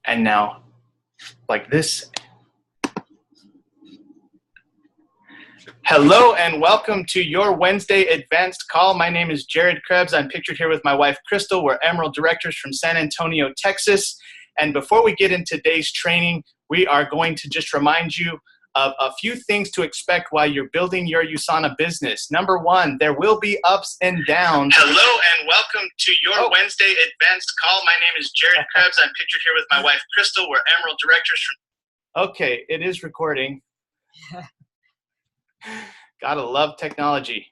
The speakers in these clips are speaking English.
And now, like this. Hello and welcome to your Wednesday Advanced Call. My name is Jared Krebs. I'm pictured here with my wife, Crystal. We're Emerald Directors from San Antonio, Texas. And before we get into today's training, we are going to just remind you of a few things to expect while you're building your USANA business. Number one, there will be ups and downs. Hello and welcome to your Wednesday Advanced Call. My name is Jared Krebs. I'm pictured here with my wife, Crystal. We're Emerald Directors from... Okay, it is recording. Gotta love technology.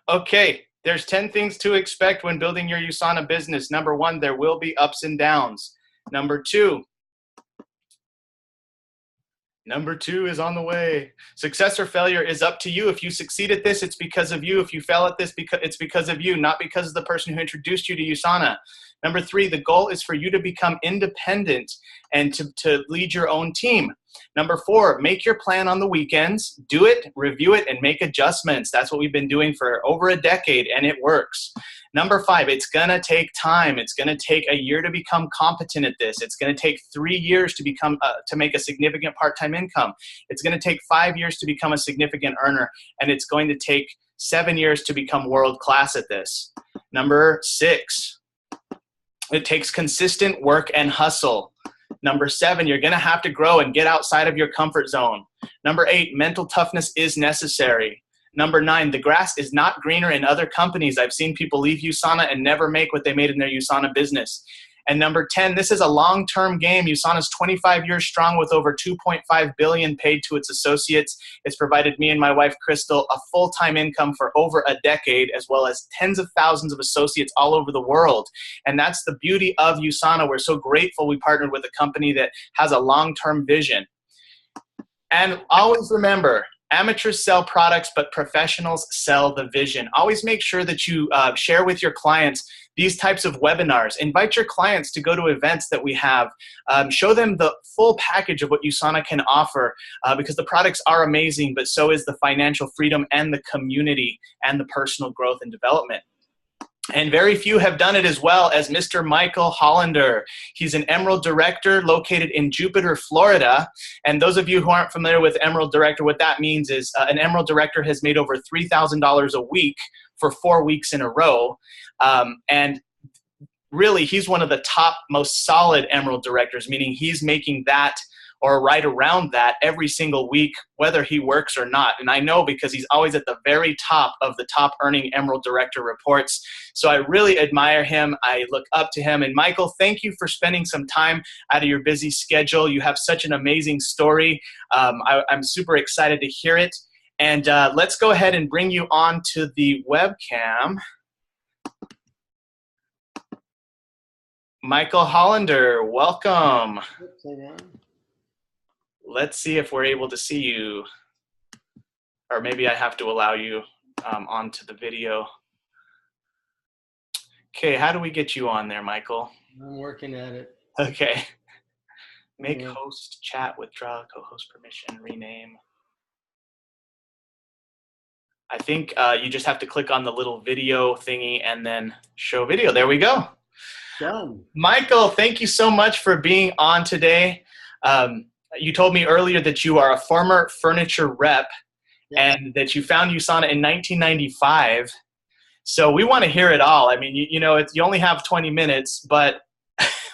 Okay, there's 10 things to expect when building your USANA business. Number one, there will be ups and downs. Number two is on the way. Success or failure is up to you. If you succeed at this, it's because of you. If you fail at this, it's because of you, not because of the person who introduced you to USANA. Number three, the goal is for you to become independent and to lead your own team. Number four, make your plan on the weekends, do it, review it, and make adjustments. That's what we've been doing for over a decade, and it works. Number five, it's gonna take time. It's gonna take a year to become competent at this. It's gonna take 3 years to become to make a significant part-time income. It's gonna take 5 years to become a significant earner, and it's going to take 7 years to become world-class at this. Number six, it takes consistent work and hustle. Number seven, you're gonna have to grow and get outside of your comfort zone. Number eight, mental toughness is necessary. Number nine, the grass is not greener in other companies. I've seen people leave USANA and never make what they made in their USANA business. And number 10, this is a long-term game. USANA is 25 years strong with over $2.5 billion paid to its associates. It's provided me and my wife, Crystal, a full-time income for over a decade, as well as tens of thousands of associates all over the world. And that's the beauty of USANA. We're so grateful we partnered with a company that has a long-term vision. And always remember, amateurs sell products, but professionals sell the vision. Always make sure that you share with your clients these types of webinars. Invite your clients to go to events that we have. Show them the full package of what USANA can offer because the products are amazing, but so is the financial freedom and the community and the personal growth and development. And very few have done it as well as Mr. Michael Hollender. He's an Emerald Director located in Jupiter, Florida. And those of you who aren't familiar with Emerald Director, what that means is an Emerald Director has made over $3,000 a week for 4 weeks in a row. And really, he's one of the top, most solid Emerald Directors, meaning he's making that or right around that every single week, whether he works or not. And I know because he's always at the very top of the top earning Emerald Director reports. So I really admire him. I look up to him. And Michael, thank you for spending some time out of your busy schedule. You have such an amazing story. I'm super excited to hear it. And let's go ahead and bring you on to the webcam. Michael Hollender, welcome. Let's see if we're able to see you, or maybe I have to allow you onto the video. Okay, how do we get you on there, Michael? I'm working at it. Okay. Make host chat, withdraw, co-host permission, rename. I think you just have to click on the little video thingy and then show video. There we go. Done. Michael, thank you so much for being on today. You told me earlier that you are a former furniture rep and that you found USANA in 1995. So we want to hear it all. I mean, you know, you only have 20 minutes, but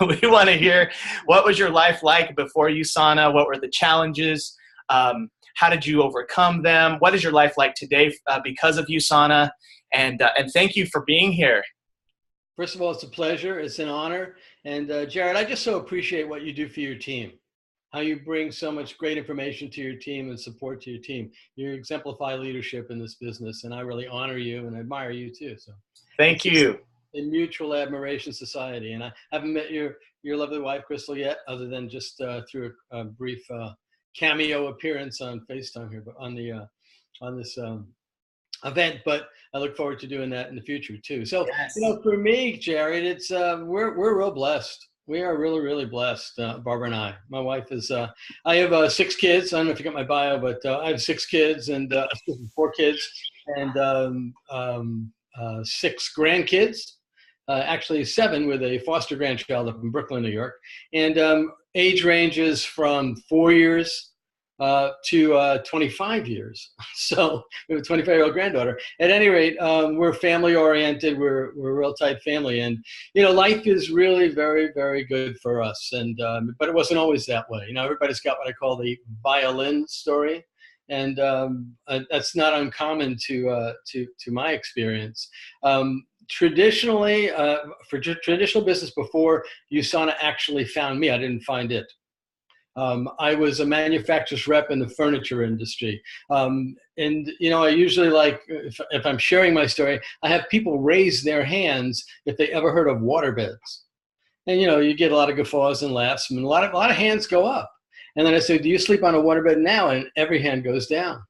we want to hear what was your life like before USANA? What were the challenges? How did you overcome them? What is your life like today because of USANA? And thank you for being here. First of all, it's a pleasure. It's an honor. And Jared, I just so appreciate what you do for your team. How you bring so much great information to your team and support to your team. You exemplify leadership in this business, and I really honor you and admire you too. So, thank you. A mutual admiration society, and I haven't met your lovely wife, Crystal, yet, other than just through a brief cameo appearance on FaceTime here, but on the on this event. But I look forward to doing that in the future too. So, you know, for me, Jared, it's we're real blessed. We are really, really blessed, Barbara and I. My wife is, I have 6 kids. I don't know if you got my bio, but I have 6 kids and 4 kids and 6 grandkids. actually 7 with a foster grandchild up in Brooklyn, New York. And age ranges from 4 years to 25 years. So we have a 25-year-old granddaughter. At any rate, we're family oriented. We're a real tight family, and life is really very, very good for us. And but it wasn't always that way. Everybody's got what I call the violin story, and that's not uncommon to my experience. Traditionally, for traditional business, before USANA actually found me, I didn't find it. I was a manufacturer's rep in the furniture industry. And, I usually if I'm sharing my story, I have people raise their hands if they ever heard of waterbeds. And, you get a lot of guffaws and laughs, and a lot of hands go up. And then I say, do you sleep on a waterbed now? And every hand goes down.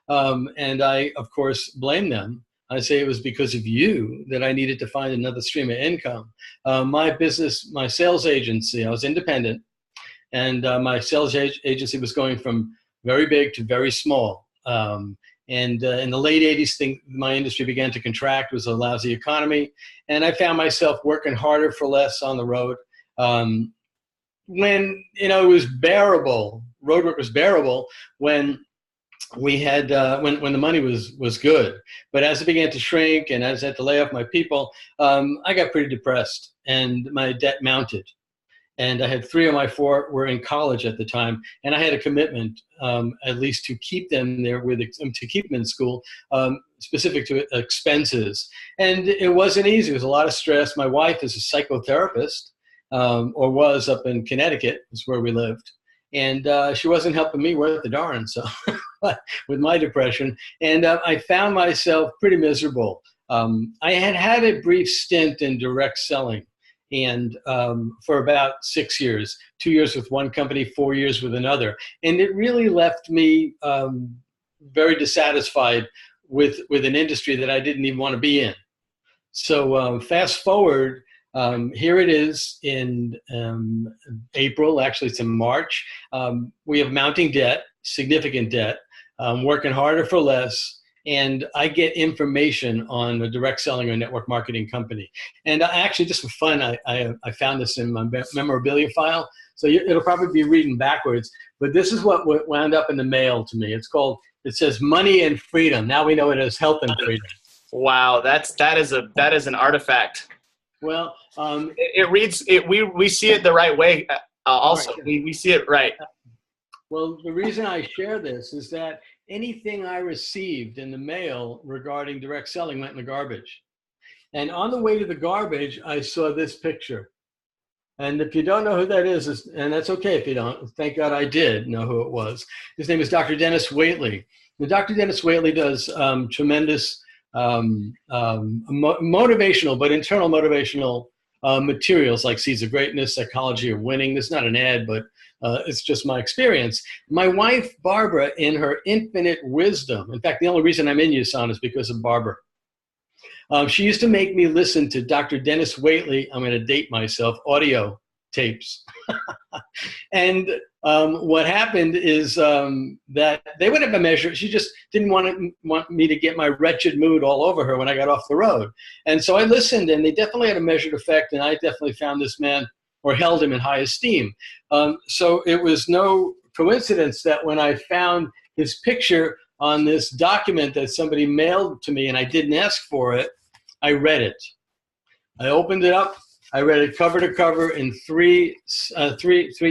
And I, of course, blame them. I say it was because of you that I needed to find another stream of income. My business, my sales agency, I was independent. And my sales agency was going from very big to very small. And in the late 80s, my industry began to contract. It was a lousy economy. And I found myself working harder for less on the road. When, it was bearable, road work was bearable when we had, when the money was good. But as it began to shrink and as I had to lay off my people, I got pretty depressed and my debt mounted. And I had 3 of my 4 were in college at the time, and I had a commitment, at least to keep them there to keep them in school, specific to expenses. And it wasn't easy. It was a lot of stress. My wife is a psychotherapist, or was up in Connecticut, is where we lived, and she wasn't helping me worth the darn. So, with my depression, and I found myself pretty miserable. I had a brief stint in direct selling. And for about 6 years, 2 years with one company, 4 years with another. And it really left me very dissatisfied with an industry that I didn't even want to be in. So fast forward, here it is in April, actually it's in March. We have mounting debt, significant debt, working harder for less. And I get information on a direct selling or network marketing company. And I actually, just for fun, I found this in my memorabilia file. So it'll probably be reading backwards, but this is what wound up in the mail to me. It says Money and Freedom. Now we know it as Health and Freedom. Wow, that is an artifact. Well, it reads it. We see it the right way. Also, right. we see it right. Well, the reason I share this is that anything I received in the mail regarding direct selling went in the garbage. And on the way to the garbage, I saw this picture. And if you don't know who that is, and that's okay if you don't, thank God I did know who it was. His name is Dr. Dennis Waitley. And Dr. Dennis Waitley does tremendous motivational, but internal motivational materials like Seeds of Greatness, Psychology of Winning. This is not an ad, but it's just my experience. My wife, Barbara, in her infinite wisdom, in fact, the only reason I'm in USANA is because of Barbara. She used to make me listen to Dr. Dennis Waitley, I'm going to date myself, audio tapes. And what happened is that they would have a measure. She just didn't want me to get my wretched mood all over her when I got off the road. And so I listened, and they definitely had a measured effect, and I definitely found this man, or held him in high esteem. So it was no coincidence that when I found his picture on this document that somebody mailed to me and I didn't ask for it, I read it. I opened it up, I read it cover to cover in three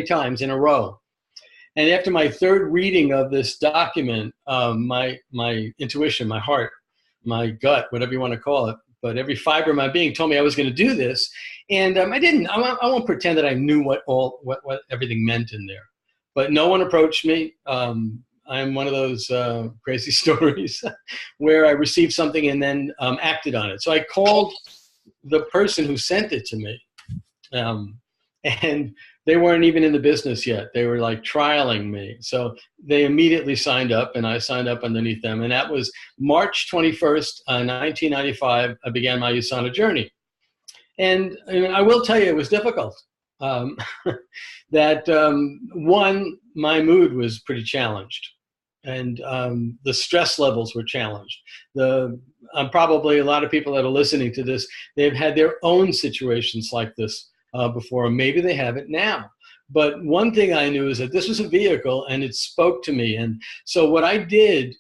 times in a row. And after my third reading of this document, my intuition, my heart, my gut, whatever you want to call it, but every fiber of my being told me I was going to do this. And I didn't. I won't pretend that I knew what everything meant in there. But no one approached me. I'm one of those crazy stories where I received something and then acted on it. So I called the person who sent it to me, and they weren't even in the business yet. They were like trialing me. So they immediately signed up, and I signed up underneath them. And that was March 21st, 1995. I began my USANA journey. And I will tell you, it was difficult. One, my mood was pretty challenged. the stress levels were challenged. Probably a lot of people that are listening to this, they've had their own situations like this before, or maybe they have it now. But one thing I knew is that this was a vehicle and it spoke to me. And so what I did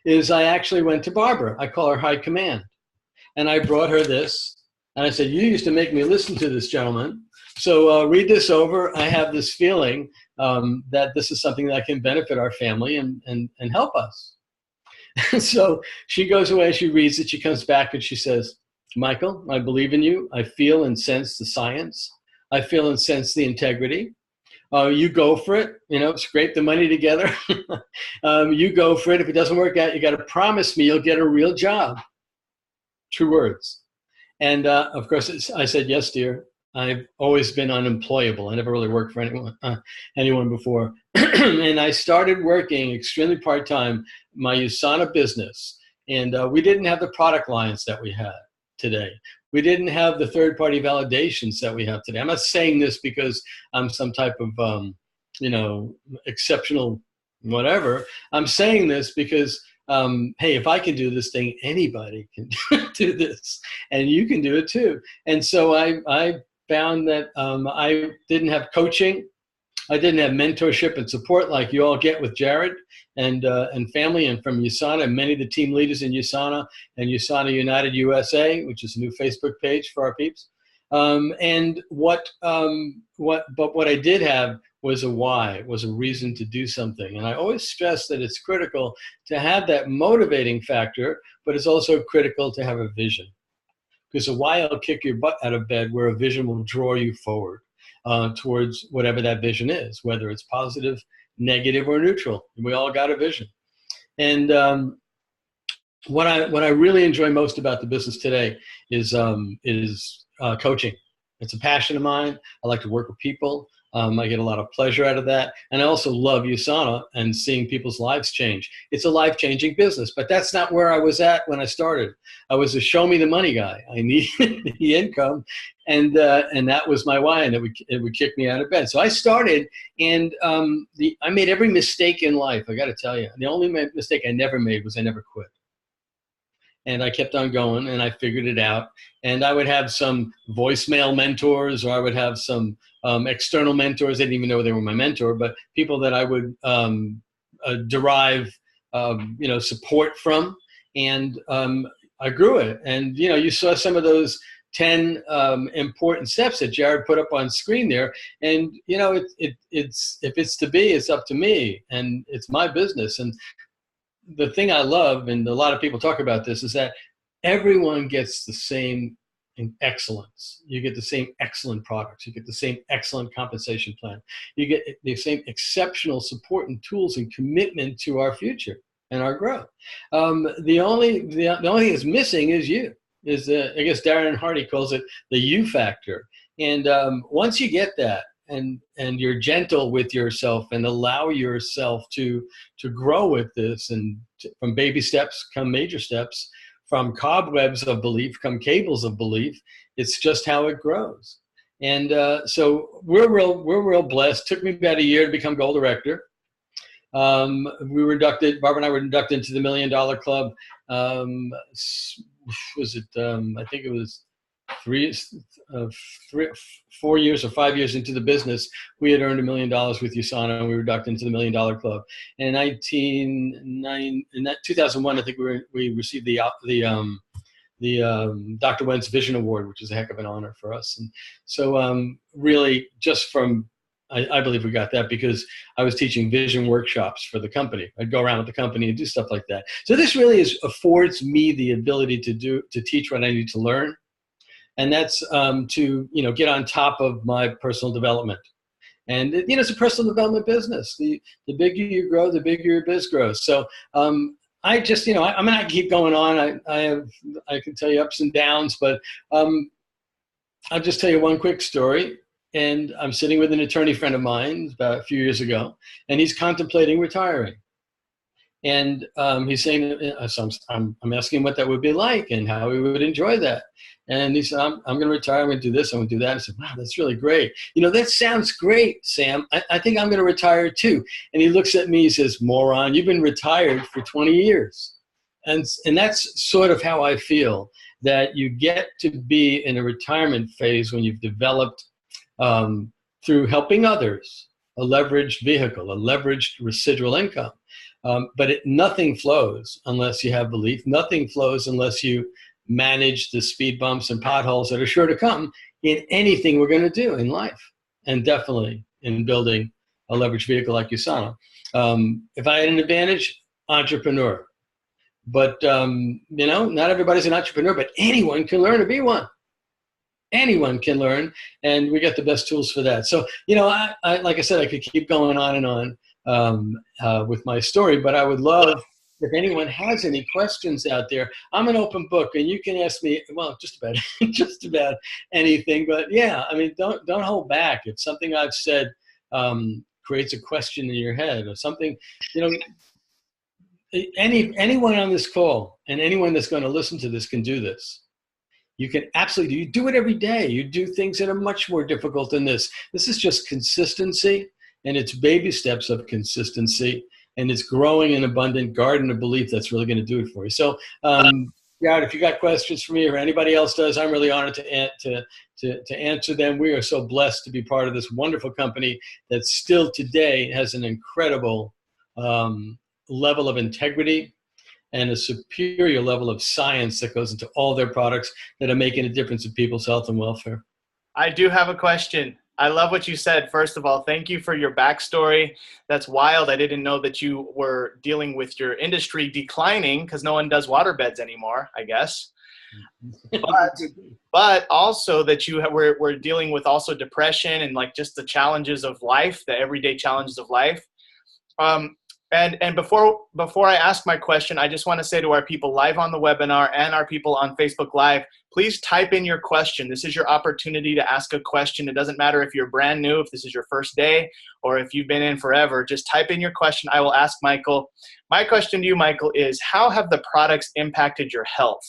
is I actually went to Barbara. I call her High Command. And I brought her this. And I said, you used to make me listen to this, gentleman. So read this over. I have this feeling that this is something that can benefit our family and help us. So she goes away, she reads it, she comes back and she says, Michael, I believe in you. I feel and sense the science. I feel and sense the integrity. You go for it, scrape the money together. You go for it. If it doesn't work out, you got to promise me you'll get a real job. True words. And of course, I said, yes, dear. I've always been unemployable. I never really worked for anyone before. And I started working extremely part-time, my USANA business. And we didn't have the product lines that we have today. We didn't have the third-party validations that we have today. I'm not saying this because I'm some type of, exceptional whatever. I'm saying this because, hey, if I can do this thing, anybody can do this. And you can do it too. And so I found that I didn't have coaching. I didn't have mentorship and support like you all get with Jared and family and from USANA and many of the team leaders in USANA and USANA United USA, which is a new Facebook page for our peeps. But what I did have was a why, was a reason to do something. And I always stress that it's critical to have that motivating factor, but it's also critical to have a vision. Because a why will kick your butt out of bed, where a vision will draw you forward towards whatever that vision is, whether it's positive, negative, or neutral. We all got a vision. And what I really enjoy most about the business today is coaching. It's a passion of mine. I like to work with people. I get a lot of pleasure out of that. And I also love USANA and seeing people's lives change. It's a life-changing business, but that's not where I was at when I started. I was a show me the money guy. I needed the income, and that was my why, and it would kick me out of bed. So I started, and I made every mistake in life, I got to tell you. The only mistake I never made was I never quit. And I kept on going, and I figured it out. And I would have some voicemail mentors, or I would have some external mentors. They didn't even know they were my mentor, but people that I would derive, support from. And I grew it. And, you saw some of those 10 important steps that Jared put up on screen there. And, it's if it's to be, it's up to me, and it's my business. And the thing I love, and a lot of people talk about this, is that everyone gets the same excellence. You get the same excellent products. You get the same excellent compensation plan. You get the same exceptional support and tools and commitment to our future and our growth. The only thing that's missing is you. I guess Darren Hardy calls it the you factor. And once you get that, and you're gentle with yourself and allow yourself to grow with this, and from baby steps come major steps, from cobwebs of belief come cables of belief. It's just how it grows. And so we're real blessed. Took me about a year to become gold director. We were inducted, Barbara and I were inducted into the $1 Million Club. Was it, I think it was 4 years or 5 years into the business, we had earned $1 million with USANA, and we were inducted into the $1 Million Club. And in 2001, I think we received the Dr. Wentz Vision Award, which is a heck of an honor for us. And so really just from, I believe we got that because I was teaching vision workshops for the company. I'd go around with the company and do stuff like that. So this really affords me the ability to teach what I need to learn. And that's to get on top of my personal development. And it's a personal development business. The bigger you grow, the bigger your biz grows. So I just I'm not keep going on. I can tell you ups and downs, but I'll just tell you one quick story. And I'm sitting with an attorney friend of mine about a few years ago, and he's contemplating retiring. And he's saying, so I'm asking what that would be like and how he would enjoy that. And he said, I'm going to retire. I'm going to do this. I'm going to do that. I said, wow, that's really great. That sounds great, Sam. I think I'm going to retire too. And he looks at me, he says, moron, you've been retired for 20 years. And that's sort of how I feel, that you get to be in a retirement phase when you've developed, through helping others, a leveraged vehicle, a leveraged residual income. But nothing flows unless you have belief. Nothing flows unless you manage the speed bumps and potholes that are sure to come in anything we're going to do in life, and definitely in building a leveraged vehicle like USANA. If I had an advantage, entrepreneur. But, not everybody's an entrepreneur, but anyone can learn to be one. Anyone can learn, and we got the best tools for that. So, I like I said, I could keep going on and on with my story, but I would love if anyone has any questions out there. I'm an open book, and you can ask me, well, just about just about anything. But yeah, I mean, don't hold back. If something I've said creates a question in your head or something, anyone on this call and anyone that's going to listen to this can do this. You can absolutely you do it every day. You do things that are much more difficult than this. This is just consistency, and it's baby steps of consistency, and it's growing an abundant garden of belief that's really going to do it for you. So, Garrett, if you got questions for me or anybody else does, I'm really honored to answer them. We are so blessed to be part of this wonderful company that still today has an incredible level of integrity and a superior level of science that goes into all their products that are making a difference in people's health and welfare. I do have a question. I love what you said. First of all, thank you for your backstory. That's wild. I didn't know that you were dealing with your industry declining because no one does waterbeds anymore, I guess. But also that you were dealing with also depression and like just the challenges of life, the everyday challenges of life. And before I ask my question, I just want to say to our people live on the webinar and our people on Facebook Live, please type in your question. This is your opportunity to ask a question. It doesn't matter if you're brand new, if this is your first day, or if you've been in forever. Just type in your question. I will ask Michael. My question to you, Michael, is how have the products impacted your health?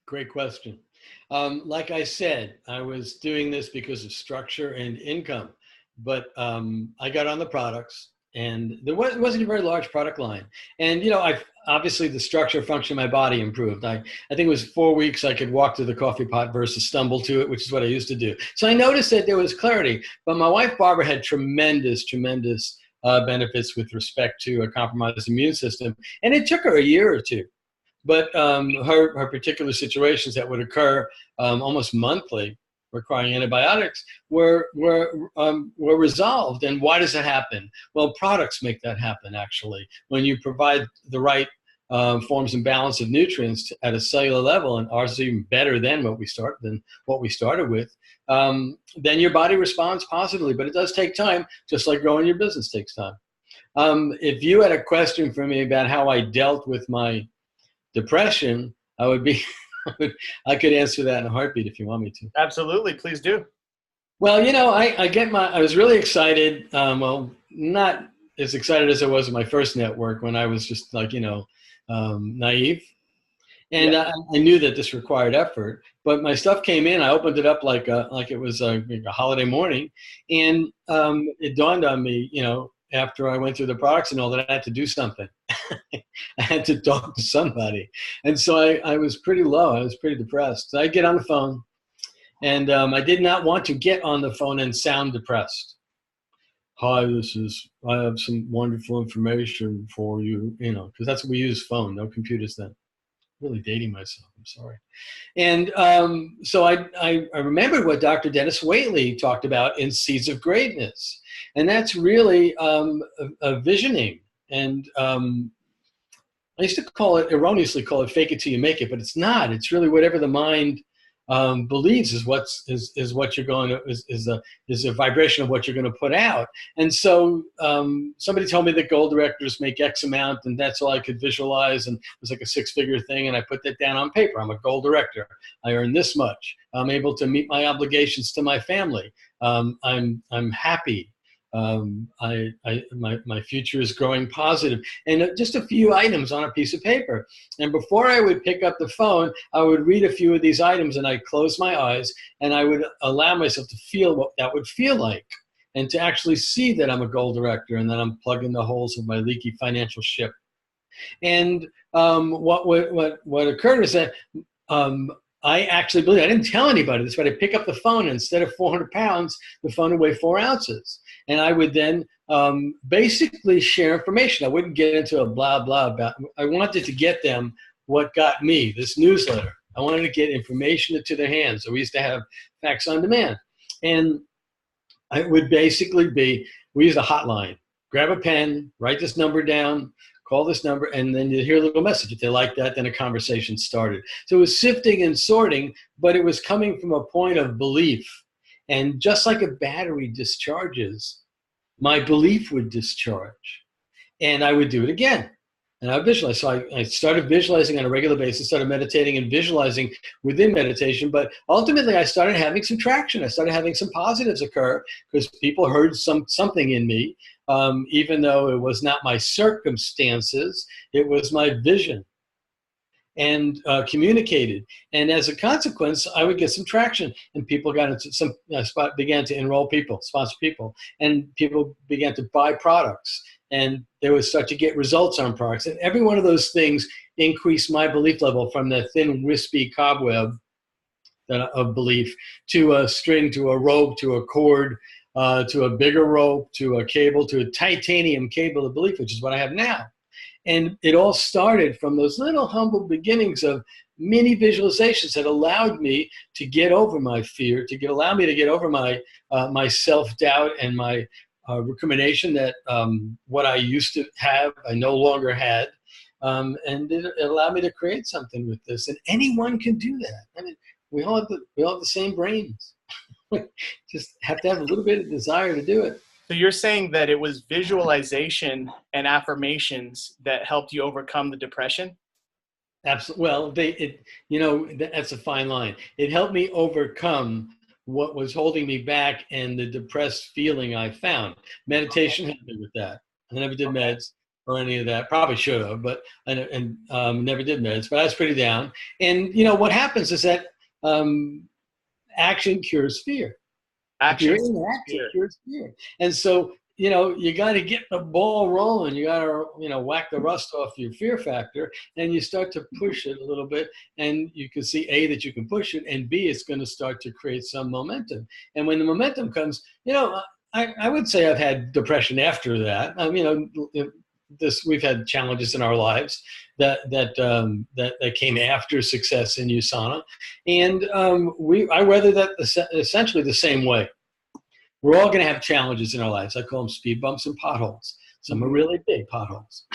Great question. Like I said, I was doing this because of structure and income, but I got on the products. And there wasn't a very large product line. And, I've obviously the structure function of my body improved. I think it was 4 weeks I could walk to the coffee pot versus stumble to it, which is what I used to do. So I noticed that there was clarity. But my wife, Barbara, had tremendous benefits with respect to a compromised immune system. And it took her a year or two. But her particular situations that would occur almost monthly, requiring antibiotics, were resolved. And why does that happen? Well, products make that happen, actually. When you provide the right forms and balance of nutrients at a cellular level, and ours is even better than what we started with, then your body responds positively. But it does take time, just like growing your business takes time. If you had a question for me about how I dealt with my depression, I could answer that in a heartbeat if you want me to. Absolutely. Please do. Well, I was really excited. Well, not as excited as I was in my first network when I was just like, naive. And yeah. I knew that this required effort, but my stuff came in. I opened it up like it was a holiday morning. And it dawned on me, after I went through the products and all that, I had to do something. I had to talk to somebody. And so I was pretty low. I was pretty depressed. So I get on the phone, and I did not want to get on the phone and sound depressed. Hi, I have some wonderful information for you, because that's what we use, phone, no computers then. Really dating myself, I'm sorry. And so I remembered what Dr. Dennis Waitley talked about in Seeds of Greatness. And that's really a visioning. And I used to erroneously call it fake it till you make it, but it's not. It's really whatever the mind believes is what you're going to, is a vibration of what you're going to put out. And so somebody told me that goal directors make X amount, and that's all I could visualize. And it was like a 6-figure thing. And I put that down on paper. I'm a goal director. I earn this much. I'm able to meet my obligations to my family. I'm happy. My future is growing positive, and just a few items on a piece of paper. And before I would pick up the phone, I would read a few of these items, and I'd close my eyes, and I would allow myself to feel what that would feel like, and to actually see that I'm a goal director and that I'm plugging the holes of my leaky financial ship. And what occurred is that I actually believe, I didn't tell anybody this, but I pick up the phone, and instead of 400 pounds, the phone would weigh 4 ounces. And I would then basically share information. I wouldn't get into a blah, blah about, I wanted to get them what got me, this newsletter. I wanted to get information into their hands. So we used to have facts on demand. And it would basically be, we used a hotline. Grab a pen, write this number down, call this number, and then you hear a little message. If they like that, then a conversation started. So it was sifting and sorting, but it was coming from a point of belief. And just like a battery discharges, my belief would discharge. And I would do it again. And I would visualize. So I started visualizing on a regular basis, started meditating and visualizing within meditation. But ultimately, I started having some traction. I started having some positives occur because people heard something in me. Even though it was not my circumstances, it was my vision, and communicated. And as a consequence, I would get some traction, and people got into some began to enroll people, sponsor people, and people began to buy products, and they would start to get results on products. And every one of those things increased my belief level from that thin, wispy cobweb of belief to a string, to a rope, to a cord, to a bigger rope, to a cable, to a titanium cable of belief, which is what I have now. And it all started from those little humble beginnings of mini visualizations that allowed me to get over my fear, allow me to get over my my self-doubt and my recrimination that what I used to have, I no longer had. And it allowed me to create something with this. And anyone can do that. I mean, we all have the same brains. Just have to have a little bit of desire to do it. So you're saying that it was visualization and affirmations that helped you overcome the depression? Absolutely. Well, that's a fine line. It helped me overcome what was holding me back and the depressed feeling I found. Meditation helped me with that. I never did meds or any of that. Probably should have, but never did meds. But I was pretty down. And what happens is that action cures fear. Action cures fear. And so, you got to get the ball rolling. You got to, whack the rust off your fear factor, and you start to push it a little bit. And you can see, A, that you can push it, and B, it's going to start to create some momentum. And when the momentum comes, I would say I've had depression after that. We've had challenges in our lives that came after success in USANA, and I weathered that essentially the same way. We're all going to have challenges in our lives. I call them speed bumps and potholes. Some are really big potholes.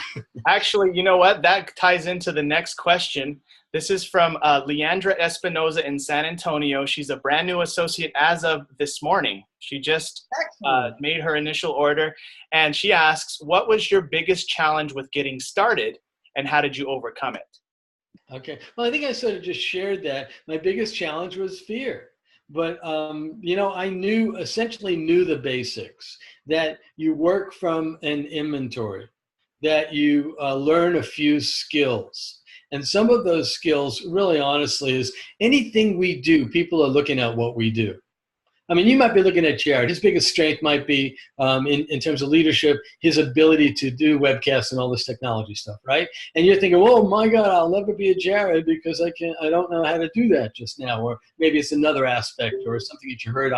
Actually, you know what? That ties into the next question. This is from Leandra Espinoza in San Antonio. She's a brand new associate as of this morning. She just made her initial order. And she asks, what was your biggest challenge with getting started, and how did you overcome it? Okay. Well, I think I sort of just shared that. My biggest challenge was fear. But, I essentially knew the basics, that you work from an inventory, that you learn a few skills. And some of those skills, really honestly, is anything we do, people are looking at what we do. I mean, you might be looking at Jared. His biggest strength might be, in terms of leadership, his ability to do webcasts and all this technology stuff, right? And you're thinking, oh my God, I'll never be a Jared because I don't know how to do that just now. Or maybe it's another aspect or something that you heard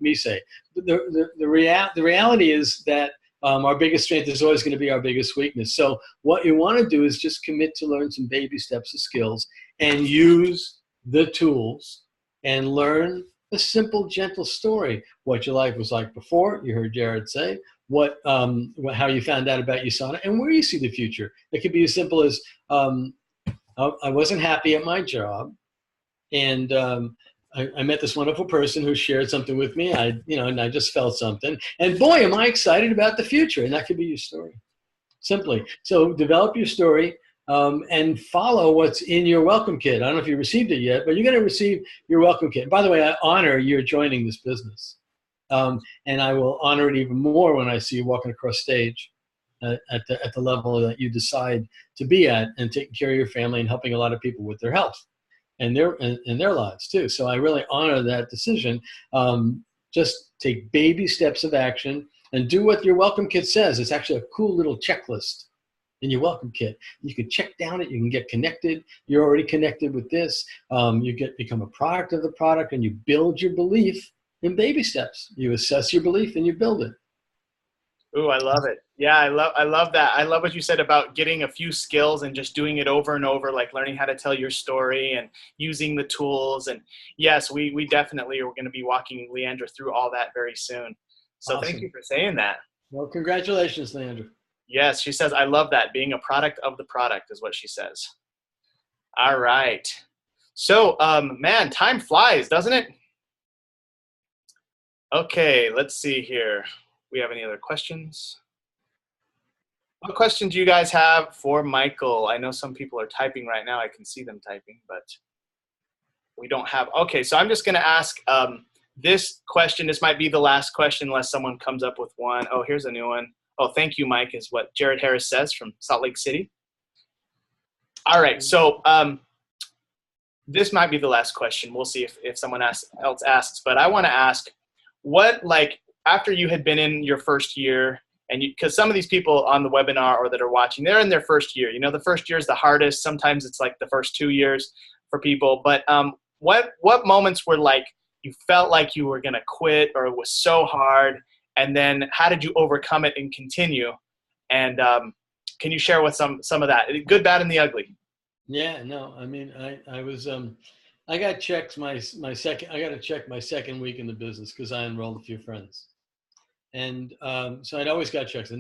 me say. But the reality is that our biggest strength is always going to be our biggest weakness. So what you want to do is just commit to learn some baby steps of skills and use the tools and learn a simple, gentle story. What your life was like before, you heard Jared say, how you found out about USANA, and where you see the future. It could be as simple as, I wasn't happy at my job, and I met this wonderful person who shared something with me. And I just felt something, and boy, am I excited about the future. And that could be your story, simply. So develop your story. And follow what's in your welcome kit. I don't know if you received it yet, but you're going to receive your welcome kit. By the way, I honor your joining this business. And I will honor it even more when I see you walking across stage at the level that you decide to be at, and taking care of your family and helping a lot of people with their health and their lives too. So I really honor that decision. Just take baby steps of action and do what your welcome kit says. It's actually a cool little checklist in your welcome kit. You can check down it. You can get connected. You're already connected with this. Become a product of the product, and you build your belief in baby steps. You assess your belief and you build it. Ooh, I love it. Yeah, I love that. I love what you said about getting a few skills and just doing it over and over, like learning how to tell your story and using the tools. And yes, we definitely are going to be walking Leandra through all that very soon. So Awesome. Thank you for saying that. Well, congratulations, Leandra. Yes, she says, I love that. Being a product of the product is what she says. All right. So, man, time flies, doesn't it? Okay, let's see here. We have any other questions? What questions do you guys have for Michael? I know some people are typing right now. I can see them typing, but we don't have. Okay, so I'm just going to ask this question. This might be the last question unless someone comes up with one. Oh, here's a new one. Oh, thank you, Mike, is what Jared Harris says from Salt Lake City. All right, so this might be the last question. We'll see if someone else asks, but I want to ask, what, like, after you had been in your first year, and because some of these people on the webinar or that are watching, they're in their first year. You know, the first year is the hardest. Sometimes it's like the first 2 years for people. But what moments were like you felt like you were going to quit, or it was so hard? And then how did you overcome it and continue? And can you share with some of that, good, bad, and the ugly? Yeah, no, I mean, I was, I got checks I got to check my second week in the business because I enrolled a few friends. And so I'd always got checks. I've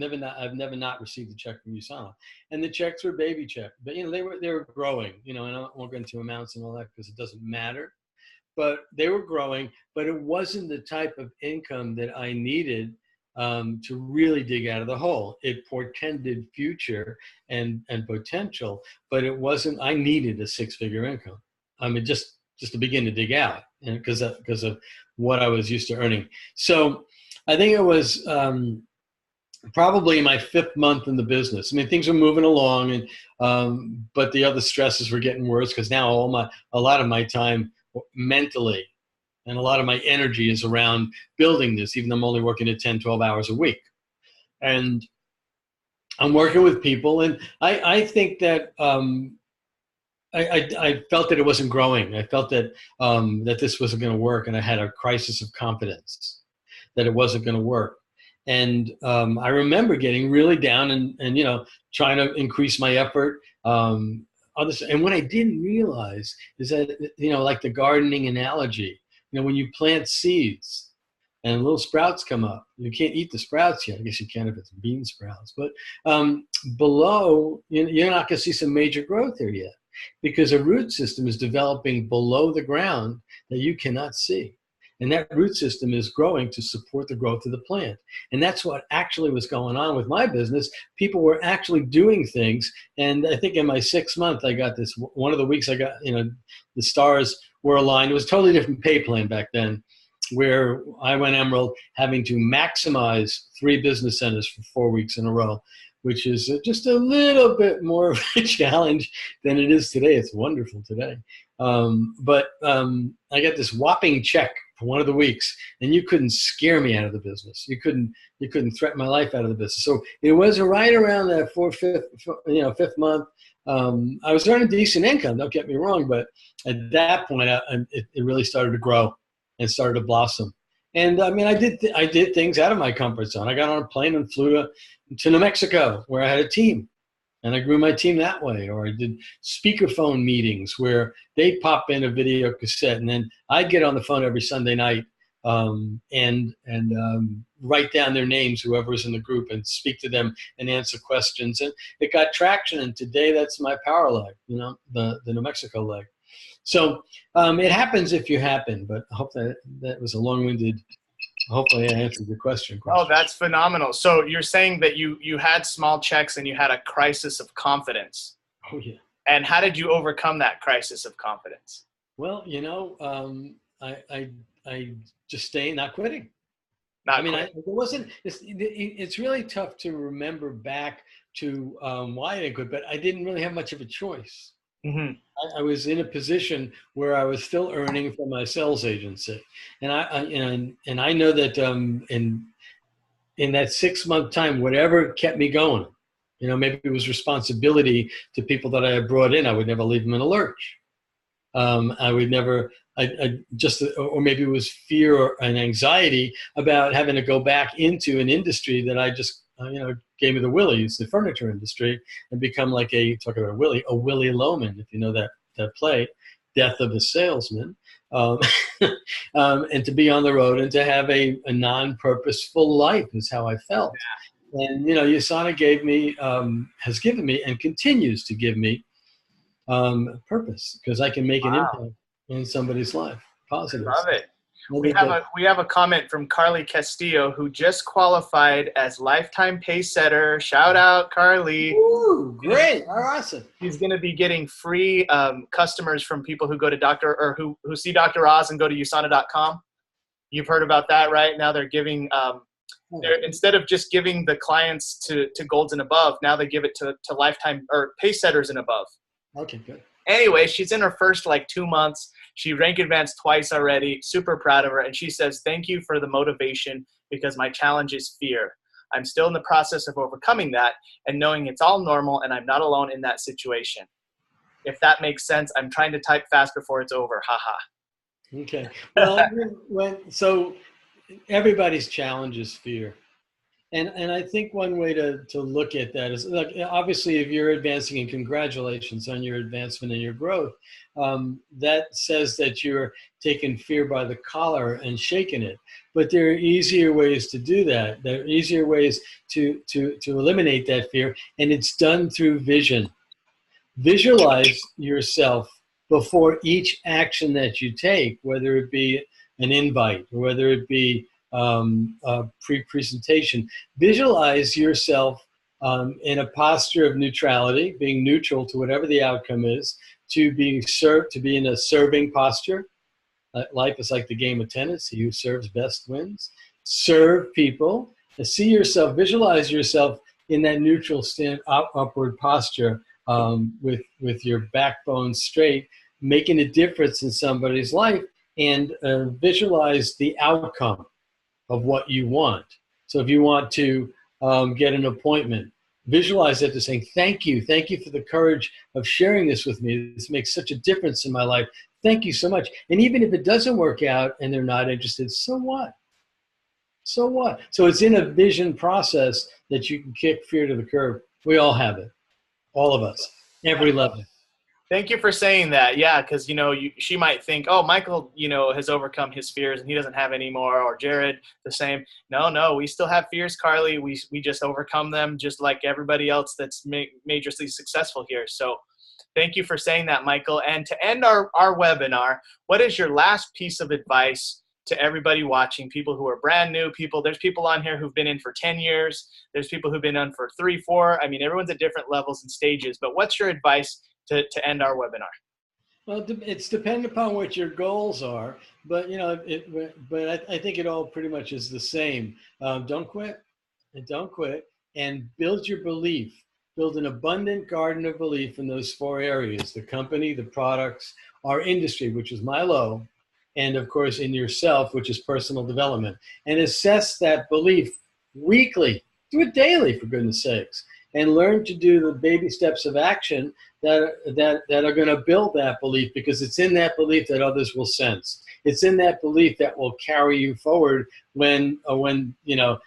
never not received a check from USANA, and the checks were baby check. But you know, they were growing. You know, and I won't go into amounts and all that because it doesn't matter. But they were growing. But it wasn't the type of income that I needed to really dig out of the hole. It portended future and potential, but it wasn't. I needed a six-figure income. I mean, just to begin to dig out, because of what I was used to earning. So I think it was probably my fifth month in the business. I mean, things were moving along, and but the other stresses were getting worse because now a lot of my time mentally and a lot of my energy is around building this, even though I'm only working at 10, 12 hours a week. And I'm working with people, and I think that I felt that it wasn't growing. I felt that that this wasn't going to work, and I had a crisis of confidence that it wasn't going to work. And I remember getting really down and you know, trying to increase my effort. And what I didn't realize is that, you know, like the gardening analogy, you know, when you plant seeds and little sprouts come up, you can't eat the sprouts yet. I guess you can if it's bean sprouts, but below, you're not going to see some major growth there yet, because a root system is developing below the ground that you cannot see. And that root system is growing to support the growth of the plant. And that's what actually was going on with my business. People were actually doing things. And I think in my 6th month, I got this, one of the weeks I got, you know, the stars were aligned. It was a totally different pay plan back then, where I went emerald having to maximize 3 business centers for 4 weeks in a row, which is just a little bit more of a challenge than it is today. It's wonderful today. But I got this whopping check for one of the weeks, and you couldn't scare me out of the business. You couldn't threaten my life out of the business. So it was right around that 5th month. I was earning decent income, don't get me wrong, but at that point, it really started to grow and started to blossom. And I mean, I did things out of my comfort zone. I got on a plane and flew to New Mexico, where I had a team, and I grew my team that way. Or I did speakerphone meetings where they'd pop in a video cassette, and then I'd get on the phone every Sunday night and write down their names, whoever was in the group, and speak to them and answer questions. And it got traction. And today, that's my power leg, you know, the New Mexico leg. So it happens if you happen. But I hope that was a long-winded. Hopefully I answered your question. Oh, that's phenomenal. So you're saying that you had small checks and you had a crisis of confidence. Oh, yeah. And how did you overcome that crisis of confidence? Well, you know, I just not quitting. I Not mean, quick. it wasn't. It's really tough to remember back to why I didn't quit, but I didn't really have much of a choice. Hmm. I was in a position where I was still earning from my sales agency, and I know that in that 6 month time, whatever kept me going, maybe it was responsibility to people that I had brought in. I would never leave them in a lurch. I would never, I just, or maybe it was fear and anxiety about having to go back into an industry that I just, gave me the willies, the furniture industry, and become like talk about a Willie Loman, if you know that play, Death of a Salesman, um, and to be on the road and to have a non-purposeful life is how I felt. And, USANA has given me and continues to give me purpose, because I can make an Wow. impact in somebody's life, positive. Love it. I We think have that, a comment from Carly Castillo, who just qualified as lifetime pay setter. Shout out, Carly. ooh, great, awesome. He's going to be getting free customers from people who go to Dr. or who see Dr. Oz and go to USANA.com. You've heard about that, right? Now they're giving instead of just giving the clients to golds and above, now they give it to lifetime or pay setters and above. Okay, good. Anyway, she's in her first 2 months. She rank advanced twice already. Super proud of her. And she says, thank you for the motivation, because my challenge is fear. I'm still in the process of overcoming that and knowing it's all normal and I'm not alone in that situation. If that makes sense, I'm trying to type fast before it's over. Haha. Okay. Well, so everybody's challenge is fear. And I think one way to look at that is, like, obviously, if you're advancing, and congratulations on your advancement and your growth, that says that you're taking fear by the collar and shaking it. But there are easier ways to do that. There are easier ways to eliminate that fear, and it's done through vision. Visualize yourself before each action that you take, whether it be an invite or whether it be a pre-presentation. Visualize yourself in a posture of neutrality, being neutral to whatever the outcome is, to be in a serving posture. Life is like the game of tennis. He who serves best wins. Serve people. See yourself, visualize yourself in that neutral upward posture, with your backbone straight, making a difference in somebody's life, and visualize the outcome of what you want. So if you want to get an appointment, visualize that to saying, thank you for the courage of sharing this with me. This makes such a difference in my life. Thank you so much. And even if it doesn't work out and they're not interested, so what? So what? So it's in a vision process that you can kick fear to the curb. We all have it. All of us, every level. Thank you for saying that. Yeah, because she might think, oh, Michael, has overcome his fears and he doesn't have any more, or Jared the same. No, we still have fears, Carly. We just overcome them, just like everybody else that's majorly successful here. So, thank you for saying that, Michael. And to end our webinar, what is your last piece of advice to everybody watching? People who are brand new, there's people on here who've been in for 10 years. There's people who've been on for 3, 4. I mean, everyone's at different levels and stages. But what's your advice to end our webinar? Well, it's dependent upon what your goals are, but I think it all pretty much is the same. Don't quit, and build your belief. Build an abundant garden of belief in those 4 areas: the company, the products, our industry, which is my low, and of course in yourself, which is personal development. And assess that belief weekly. Do it daily, for goodness sakes, and learn to do the baby steps of action that are going to build that belief, because it's in that belief that others will sense. It's in that belief that will carry you forward when the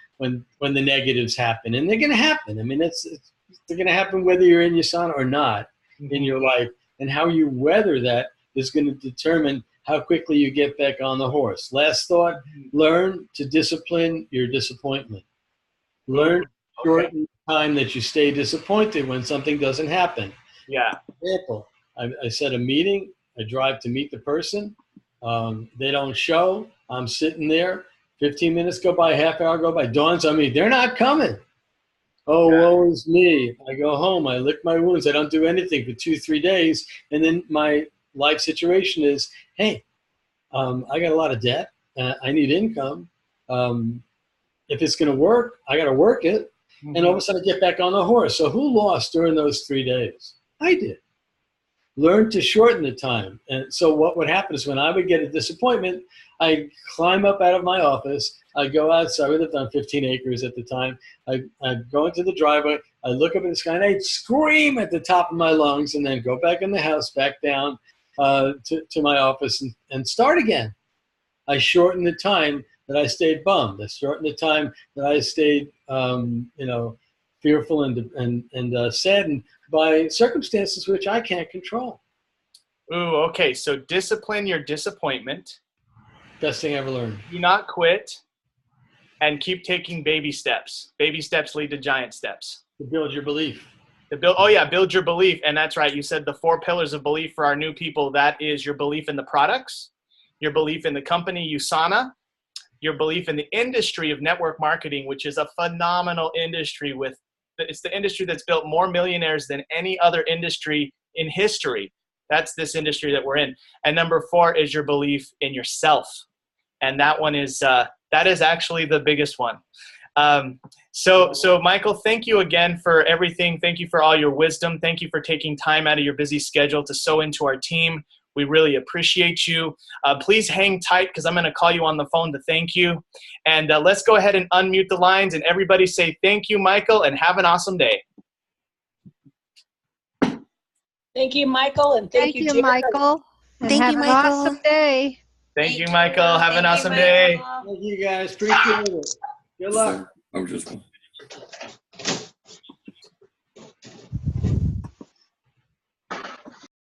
negatives happen, and they're going to happen. I mean, they're going to happen whether you're in USANA or not in your life, and how you weather that is going to determine how quickly you get back on the horse. Last thought: learn to discipline your disappointment. Learn to shorten the time that you stay disappointed when something doesn't happen. Yeah. Example: I set a meeting. I drive to meet the person. They don't show. I'm sitting there. 15 minutes go by, half hour go by. Dawns on me, they're not coming. Oh, woe is me. I go home. I lick my wounds. I don't do anything for 2-3 days. And then my life situation is, hey, I got a lot of debt. I need income. if it's going to work, I got to work it. Mm-hmm. And all of a sudden I get back on the horse. So who lost during those 3 days? I did. Learned to shorten the time. And so what would happen is when I would get a disappointment, I'd climb up out of my office. I'd go outside. We lived on 15 acres at the time. I'd go into the driveway. I'd look up at the sky and I'd scream at the top of my lungs and then go back in the house, back down to my office and start again. I shortened the time that I stayed bummed. I shortened the time that I stayed, fearful and saddened by circumstances which I can't control. Ooh, okay. So discipline your disappointment. Best thing I ever learned. Do not quit, and keep taking baby steps. Baby steps lead to giant steps. To build your belief. Build your belief. And that's right. You said the 4 pillars of belief for our new people. That is your belief in the products, your belief in the company, USANA, your belief in the industry of network marketing, which is a phenomenal industry it's the industry that's built more millionaires than any other industry in history. That's this industry that we're in. And number 4 is your belief in yourself. And that one is, that is actually the biggest one. So Michael, thank you again for everything. Thank you for all your wisdom. Thank you for taking time out of your busy schedule to sew into our team. We really appreciate you. Please hang tight because I'm going to call you on the phone to thank you. And let's go ahead and unmute the lines and everybody say thank you, Michael, and have an awesome day. Thank you, Michael, and thank you, Jared. Michael. And Thank have you, an Michael. awesome day. Thank you, Michael. Have an awesome day. Thank you guys. Appreciate it. Good luck. I'm just